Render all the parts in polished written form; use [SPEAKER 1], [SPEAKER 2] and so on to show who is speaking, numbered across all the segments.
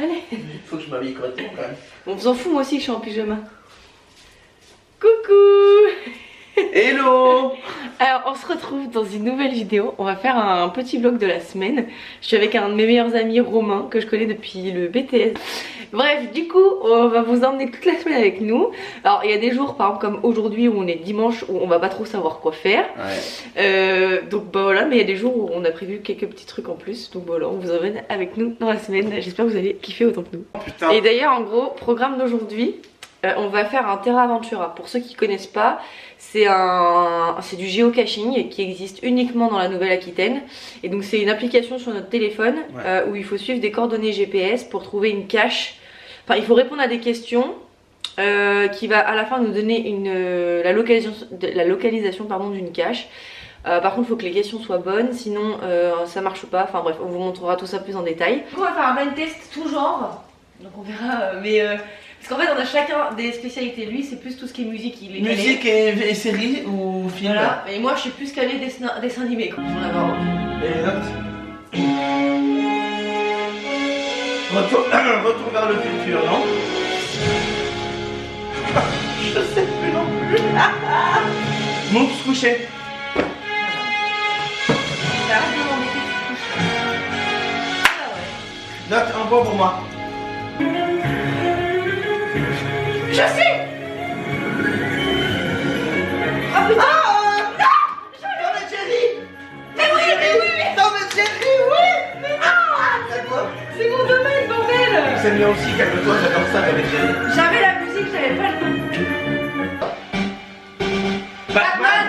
[SPEAKER 1] Allez.
[SPEAKER 2] Il faut que je m'habille correctement quand même.
[SPEAKER 1] On s'en fout, moi aussi que je suis en pyjama. Coucou.
[SPEAKER 2] Hello.
[SPEAKER 1] Alors on se retrouve dans une nouvelle vidéo. On va faire un petit vlog de la semaine. Je suis avec un de mes meilleurs amis, Romain, que je connais depuis le BTS. Bref, du coup on va vous emmener toute la semaine avec nous. Alors il y a des jours par exemple comme aujourd'hui où on est dimanche, où on va pas trop savoir quoi faire.
[SPEAKER 2] Ouais.
[SPEAKER 1] Donc bah voilà, mais il y a des jours où on a prévu quelques petits trucs en plus. Donc voilà, on vous emmène avec nous dans la semaine. J'espère que vous allez kiffer autant que nous.
[SPEAKER 2] Oh, putain.
[SPEAKER 1] Et d'ailleurs en gros, programme d'aujourd'hui, on va faire un Terra Aventura. Pour ceux qui connaissent pas, c'est du géocaching qui existe uniquement dans la Nouvelle-Aquitaine. Et donc c'est une application sur notre téléphone,
[SPEAKER 2] ouais.
[SPEAKER 1] Où il faut suivre des coordonnées GPS pour trouver une cache. Enfin, il faut répondre à des questions qui va à la fin nous donner la localisation d'une cache. Par contre, il faut que les questions soient bonnes, sinon ça marche pas. Enfin bref, on vous montrera tout ça plus en détail. Du coup, on va faire un blind test tout genre. Donc on verra, parce qu'en fait on a chacun des spécialités. Lui c'est plus tout ce qui est musique, il est
[SPEAKER 2] Musique et série ou film.
[SPEAKER 1] voilà. Et moi je suis plus calée dessin animé quoi. J'en avais un.
[SPEAKER 2] Et les notes. Retour vers le futur, non? Je sais plus non plus. Monte se coucher.
[SPEAKER 1] Arrête de m'embêter, tu te couches. Ah ouais.
[SPEAKER 2] Note un point pour moi.
[SPEAKER 1] Je sais. Ah putain.
[SPEAKER 2] Tom et Jerry.
[SPEAKER 1] Mais oui.
[SPEAKER 2] Tom et Jerry, oui.
[SPEAKER 1] Mais non.
[SPEAKER 2] C'est quoi?
[SPEAKER 1] C'est mon domaine, bordel.
[SPEAKER 2] C'est bien aussi, calme-toi, j'adore ça, Tom et Jerry.
[SPEAKER 1] J'avais la musique, j'avais pas le nom. Batman.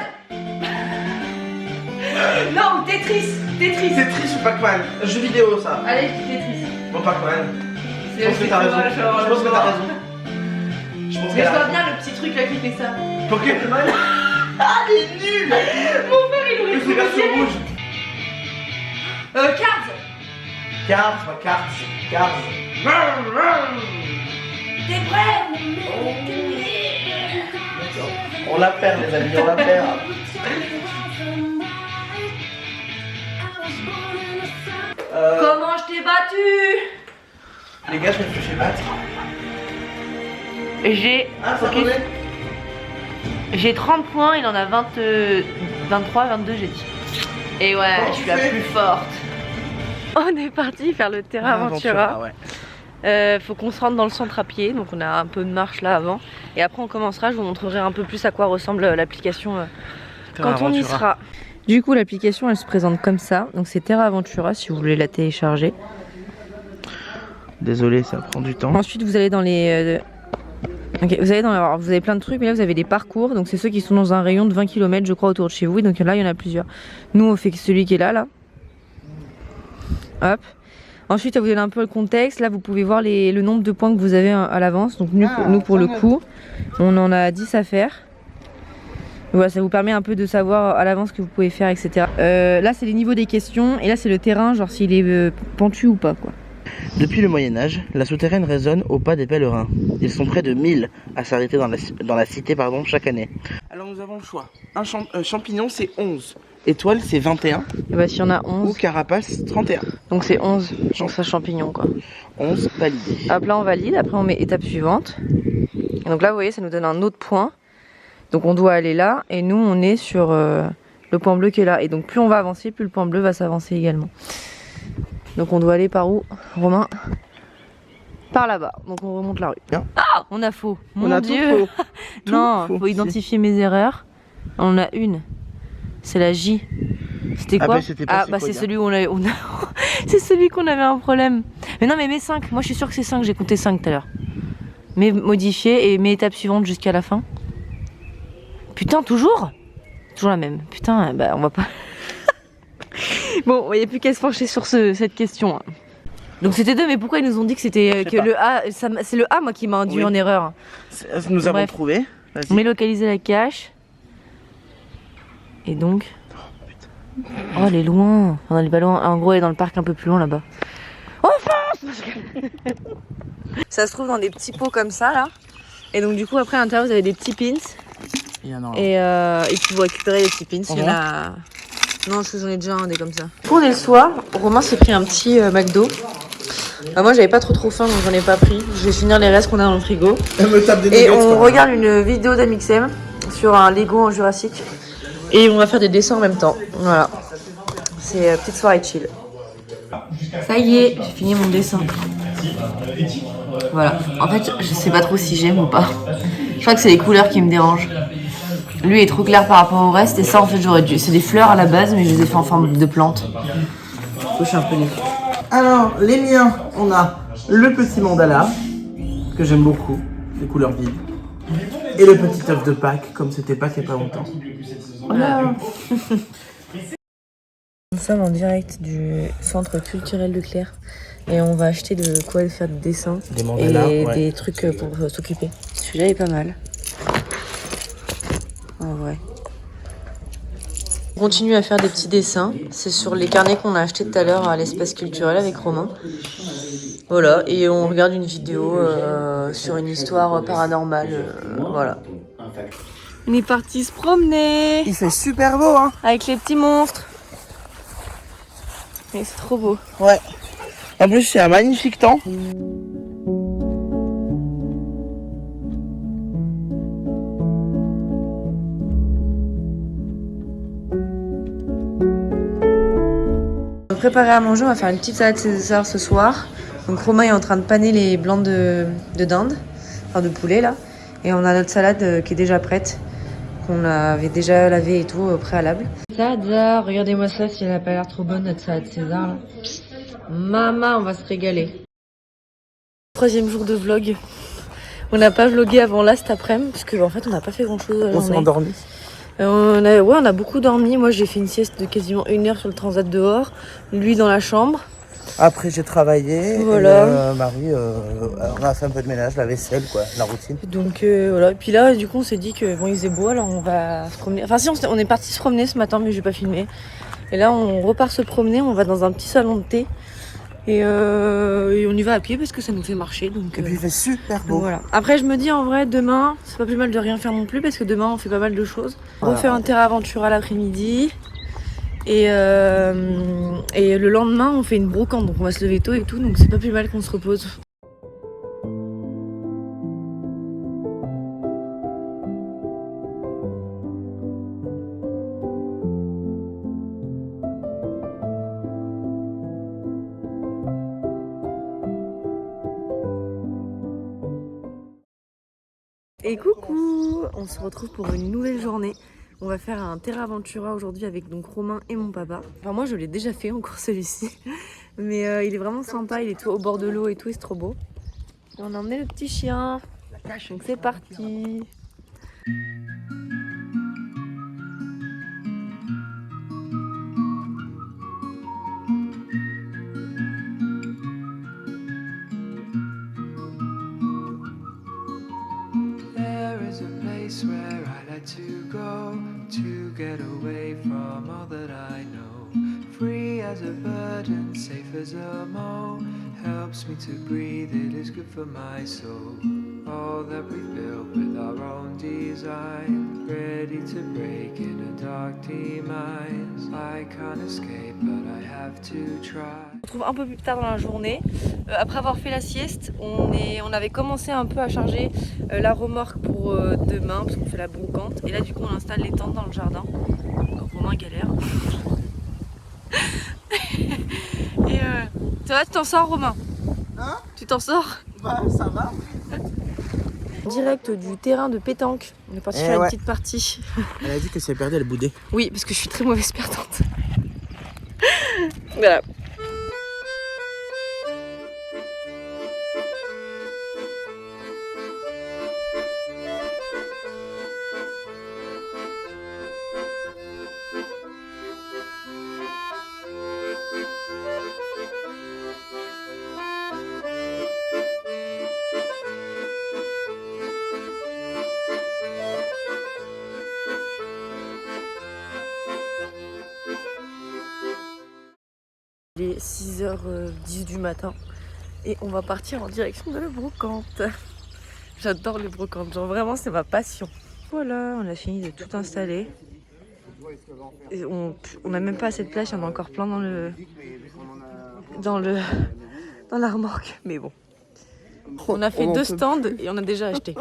[SPEAKER 1] Non, Tetris.
[SPEAKER 2] Tetris ou Pac-Man? Jeu vidéo, ça.
[SPEAKER 1] Allez, je dis Tetris.
[SPEAKER 2] Bon, Pac-Man. Je pense que
[SPEAKER 1] C'est
[SPEAKER 2] t'as raison.
[SPEAKER 1] dommage,
[SPEAKER 2] Je pense que t'as raison. Je pense
[SPEAKER 1] Mais
[SPEAKER 2] qu'elle
[SPEAKER 1] je
[SPEAKER 2] a
[SPEAKER 1] vois
[SPEAKER 2] raison.
[SPEAKER 1] bien le petit truc là qui fait ça.
[SPEAKER 2] Pokémon. Ah, il est nul.
[SPEAKER 1] Mon père il aurait
[SPEAKER 2] C'est
[SPEAKER 1] trouvé.
[SPEAKER 2] version rouge.
[SPEAKER 1] Cards.
[SPEAKER 2] Cartes, pas cartes. Cartes.
[SPEAKER 1] T'es prêt?
[SPEAKER 2] On la perd, les amis, on la perd.
[SPEAKER 1] Comment je t'ai battu?
[SPEAKER 2] Les gars, je me suis fait battre.
[SPEAKER 1] Ah,
[SPEAKER 2] ça
[SPEAKER 1] ok. J'ai 30 points, il en a 23, 22 j'ai dit. Et ouais,
[SPEAKER 2] Comment
[SPEAKER 1] je suis
[SPEAKER 2] tu
[SPEAKER 1] la
[SPEAKER 2] fais
[SPEAKER 1] plus forte. On est parti faire le Terra Aventura.
[SPEAKER 2] Ouais.
[SPEAKER 1] Faut qu'on se rende dans le centre à pied, donc on a un peu de marche là avant. Et après on commencera, je vous montrerai un peu plus à quoi ressemble l'application quand on y sera. Du coup l'application elle se présente comme ça, donc c'est Terra Aventura si vous voulez la télécharger.
[SPEAKER 2] Désolé, ça prend du temps.
[SPEAKER 1] Ensuite vous allez dans les... Ok, vous avez plein de trucs, mais là vous avez des parcours, donc c'est ceux qui sont dans un rayon de 20 km je crois autour de chez vous, donc là il y en a plusieurs. Nous on fait celui qui est là. Hop. Ensuite vous avez un peu le contexte, là vous pouvez voir le nombre de points que vous avez à l'avance, donc nous pour le coup on en a 10 à faire. Voilà, ça vous permet un peu de savoir à l'avance ce que vous pouvez faire, etc. Là c'est les niveaux des questions, et là c'est le terrain, genre s'il est pentu ou pas quoi.
[SPEAKER 2] Depuis le Moyen-Âge, la souterraine résonne au pas des pèlerins. Ils sont près de 1000 à s'arrêter dans la cité chaque année. Alors nous avons le choix. Un champignon c'est 11. Étoile c'est 21.
[SPEAKER 1] Et bah s'il y en a 11.
[SPEAKER 2] Ou carapace 31.
[SPEAKER 1] Donc c'est 11, donc ça champignon quoi.
[SPEAKER 2] 11 validé.
[SPEAKER 1] Hop là on valide, après on met étape suivante. Et donc là vous voyez ça nous donne un autre point. Donc on doit aller là, et nous on est sur le point bleu qui est là. Et donc plus on va avancer, plus le point bleu va s'avancer également. Donc on doit aller par où, Romain? Par là-bas, donc on remonte la rue.
[SPEAKER 2] Bien.
[SPEAKER 1] Ah, on a faux, mon
[SPEAKER 2] on a
[SPEAKER 1] Dieu.
[SPEAKER 2] tout faux.
[SPEAKER 1] Non,
[SPEAKER 2] Tout
[SPEAKER 1] faut
[SPEAKER 2] faux.
[SPEAKER 1] identifier mes erreurs. On en a une, c'est la J. C'était quoi? C'est celui où on a... c'est celui qu'on avait un problème. Mais non mais mets 5, moi je suis sûre que c'est 5, j'ai compté 5 tout à l'heure. Mais modifier et mes étapes suivantes jusqu'à la fin. Putain, toujours la même. Putain, bah on va pas... Bon, il n'y a plus qu'à se pencher sur cette question. Donc c'était 2, mais pourquoi ils nous ont dit que c'était le A? C'est le A moi qui m'a induit en erreur.
[SPEAKER 2] Nous avons
[SPEAKER 1] Bref.
[SPEAKER 2] trouvé.
[SPEAKER 1] On met localiser la cache. Et donc... Oh elle est loin. Enfin, elle est pas loin. En gros elle est dans le parc un peu plus loin là-bas. Oh France. Ça se trouve dans des petits pots comme ça là. Et donc du coup après à l'intérieur vous avez des petits pins.
[SPEAKER 2] Il y en a un.
[SPEAKER 1] Et puis vous récupérez les petits pins. Il y en a... Non, parce que j'en ai déjà un des comme ça. On est le soir, Romain s'est pris un petit McDo. Moi j'avais pas trop faim donc j'en ai pas pris. Je vais finir les restes qu'on a dans le frigo.
[SPEAKER 2] Elle me tape des
[SPEAKER 1] et on regarde une vidéo d'Amixem sur un Lego en Jurassique. Et on va faire des dessins en même temps. Voilà. C'est petite soirée chill. Ça y est, j'ai fini mon dessin. Voilà. En fait, je sais pas trop si j'aime ou pas. Je crois que c'est les couleurs qui me dérangent. Lui est trop clair par rapport au reste et ça en fait j'aurais dû. C'est des fleurs à la base mais je les ai fait en forme de plante. Je suis un peu déçue.
[SPEAKER 2] Alors, les miens, on a le petit mandala, que j'aime beaucoup, les couleurs vives. Et le petit œuf de Pâques, comme c'était Pâques il n'y a pas longtemps. Voilà.
[SPEAKER 1] Nous sommes en direct du centre culturel Leclerc et on va acheter de quoi faire des dessins et des trucs pour s'occuper. Celui-là est pas mal. En vrai. On continue à faire des petits dessins. C'est sur les carnets qu'on a achetés tout à l'heure à l'espace culturel avec Romain. Voilà, et on regarde une vidéo sur une histoire paranormale. Voilà. On est parti se promener.
[SPEAKER 2] Il fait super beau, hein.
[SPEAKER 1] Avec les petits monstres. Et c'est trop beau.
[SPEAKER 2] Ouais. En plus, c'est un magnifique temps.
[SPEAKER 1] On va préparer à manger, on va faire une petite salade César ce soir. Donc Romain est en train de paner les blancs de dinde, enfin de poulet là. Et on a notre salade qui est déjà prête, qu'on avait déjà lavée et tout au préalable. Salade, regardez-moi ça si elle n'a pas l'air trop bonne notre salade César là. Maman, on va se régaler. Troisième jour de vlog. On n'a pas vlogué avant là cet après-midi parce qu'en fait on n'a pas fait grand chose.
[SPEAKER 2] On s'est endormi.
[SPEAKER 1] On a beaucoup dormi. Moi j'ai fait une sieste de quasiment 1 heure sur le transat dehors. Lui dans la chambre.
[SPEAKER 2] Après j'ai travaillé.
[SPEAKER 1] Voilà.
[SPEAKER 2] Et Marie, on a fait un peu de ménage, la vaisselle quoi, la routine.
[SPEAKER 1] Donc voilà. Et puis là du coup on s'est dit que bon il faisait beau alors on va se promener. Enfin si on est parti se promener ce matin mais j'ai pas filmé. Et là on repart se promener. On va dans un petit salon de thé. Et on y va à pied parce que ça nous fait marcher. Donc,
[SPEAKER 2] et puis il fait super beau.
[SPEAKER 1] Voilà. Après je me dis en vrai demain c'est pas plus mal de rien faire non plus parce que demain on fait pas mal de choses. On refait un terrain aventure à l'après-midi. Et le lendemain on fait une brocante donc on va se lever tôt et tout donc c'est pas plus mal qu'on se repose. Et coucou, on se retrouve pour une nouvelle journée. On va faire un Terra Aventura aujourd'hui avec donc Romain et mon papa. Enfin moi je l'ai déjà fait encore celui-ci. Mais il est vraiment sympa, il est tout au bord de l'eau et tout, c'est trop beau. Et on a emmené le petit chien. Donc c'est parti.
[SPEAKER 3] Where I like to go to get away from all that I know. Free as a bird and safe as a mole. Helps me to breathe, it is good for my soul. All that we've built with our own design, ready to break in a dark demise. I can't escape but I have to try.
[SPEAKER 1] On se retrouve un peu plus tard dans la journée. Après avoir fait la sieste, on avait commencé un peu à charger la remorque pour demain parce qu'on fait la brocante. Et là du coup on installe les tentes dans le jardin. Donc Romain galère. Et ça va, tu t'en sors Romain?
[SPEAKER 2] Hein?
[SPEAKER 1] Tu t'en sors?
[SPEAKER 2] Bah ça va.
[SPEAKER 1] Direct du terrain de pétanque. On est parti faire une petite partie.
[SPEAKER 2] Elle a dit que si elle perdait elle boudait.
[SPEAKER 1] Oui parce que je suis très mauvaise perdante. Voilà. Il est 6h10 du matin et on va partir en direction de la brocante. J'adore les brocantes, genre vraiment c'est ma passion. Voilà, on a fini de tout installer. Et on n'a même pas assez de place, il y en a encore plein dans dans la remorque. Mais bon. On a fait 2 stands et on a déjà acheté.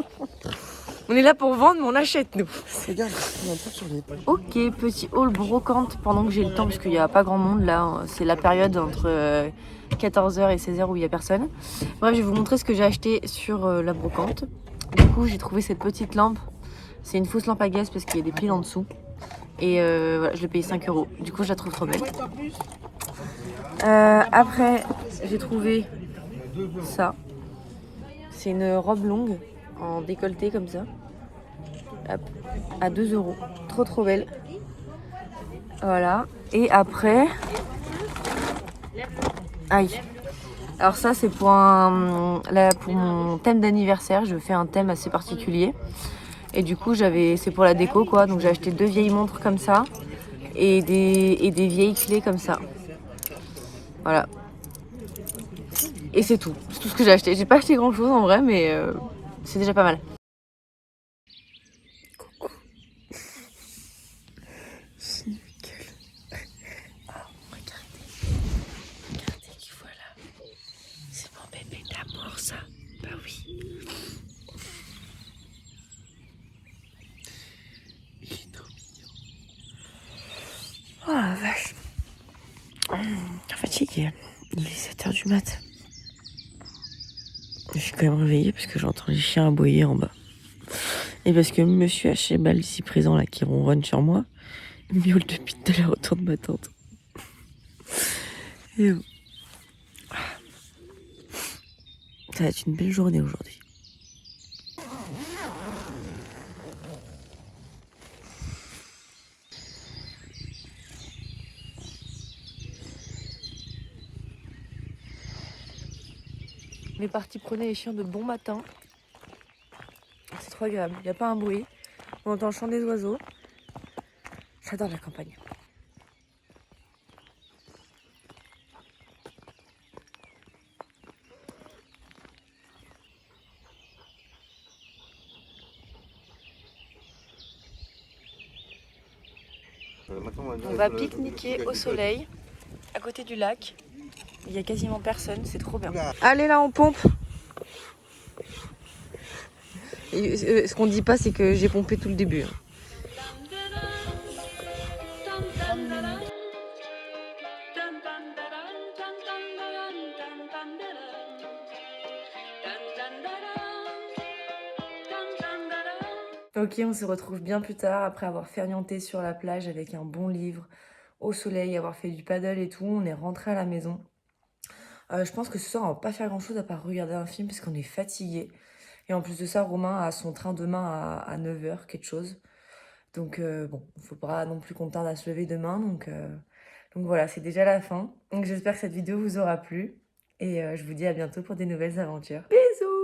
[SPEAKER 1] On est là pour vendre, mais on achète, nous.
[SPEAKER 2] Regarde, il y a un truc sur les...
[SPEAKER 1] Ok, petit haul brocante pendant que j'ai le temps, parce qu'il n'y a pas grand monde là. C'est la période entre 14h et 16h où il n'y a personne. Bref, je vais vous montrer ce que j'ai acheté sur la brocante. Du coup, j'ai trouvé cette petite lampe. C'est une fausse lampe à gaz parce qu'il y a des piles en dessous. Et voilà, je l'ai payé 5 €. Du coup, je la trouve trop belle. Après, j'ai trouvé ça. C'est une robe longue en décolleté comme ça. Hop, à 2 €. Trop belle. Voilà. Et après... Aïe. Alors ça, c'est pour pour mon thème d'anniversaire. Je fais un thème assez particulier. Et du coup, c'est pour la déco, quoi. Donc j'ai acheté 2 vieilles montres comme ça. Et des vieilles clés comme ça. Voilà. Et c'est tout. C'est tout ce que j'ai acheté. J'ai pas acheté grand chose en vrai, mais c'est déjà pas mal. Coucou. C'est nickel. Oh, regardez. Regardez qui voilà. C'est mon bébé d'amour, ça. Bah oui. Il est trop mignon. Oh la vache. Fatiguée. Il est 7h du mat. Je suis quand même réveillée parce que j'entends les chiens aboyer en bas. Et parce que monsieur Hachebal ici présent là qui ronronne sur moi, miaule depuis tout à l'heure autour de ma tente. Et bon. Ça va être une belle journée aujourd'hui. On est parti prôner les chiens de bon matin. C'est trop agréable, il n'y a pas un bruit. On entend le chant des oiseaux. J'adore la campagne. On va pique-niquer au soleil, à côté du lac. Il n'y a quasiment personne, c'est trop bien. Allez là, on pompe. Et, ce qu'on dit pas, c'est que j'ai pompé tout le début. Ok, on se retrouve bien plus tard après avoir fermenté sur la plage avec un bon livre, au soleil, avoir fait du paddle et tout. On est rentré à la maison. Je pense que ce soir, on va pas faire grand chose à part regarder un film parce qu'on est fatigué. Et en plus de ça, Romain a son train demain à 9h, quelque chose. Donc bon, il ne faut pas non plus qu'on tarde à se lever demain. Donc voilà, c'est déjà la fin. Donc j'espère que cette vidéo vous aura plu. Et je vous dis à bientôt pour des nouvelles aventures. Bisous!